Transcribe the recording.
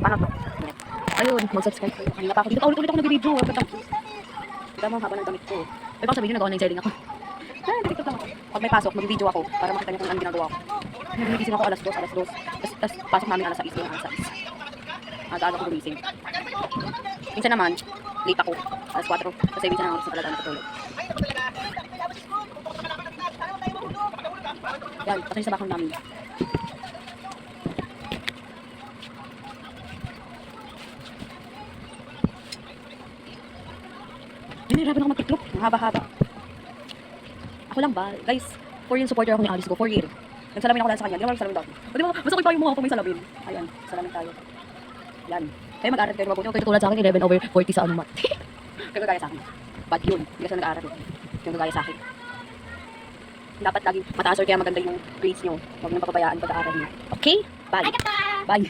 Paano to? Ayun, mag-subscribe kayo. Kanina pa ako dito. Paulit-ulit ako nag-video. Kita mo haba ng damit ko. May baka sabihin nyo nag-online selling ako. TikTok lang ako. Pag may pasok, mag-video ako para makita nyo kung anong ginagawa ko. Nagigising ako alas 2. Tapos pasok namin alas 6. Alas 6. Aga-aga ko gumising. Minsan naman, late ako. Alas 4. Kasi minsan naman ako sa talaga natutulog. Yan, pasok sa bakang namin. Nahirapan ako mag-tiklop. Ang haba-haba. Ako lang ba? Guys, 4 year supporter ako ni Alice ko. 4 year. Nagsalamin ako dahil sa kanya. Hindi ako nagsalamin dati. O diba, basta ko pa yung mukha ko may salamin. Ayan, salamin tayo. Yan. Kayo mag-aaral kayo mabuti. Huwag kayo tutulad sa akin, 11/40 sa ano mat. Kayo kagaya sa akin. Bad yun. Hindi kasi nag-aaral. Yung kagaya sa akin. Dapat laging mataas or kaya maganda yung grades nyo. Huwag nyo papabayaan pag-aaral nyo. Okay? Bye. Bye.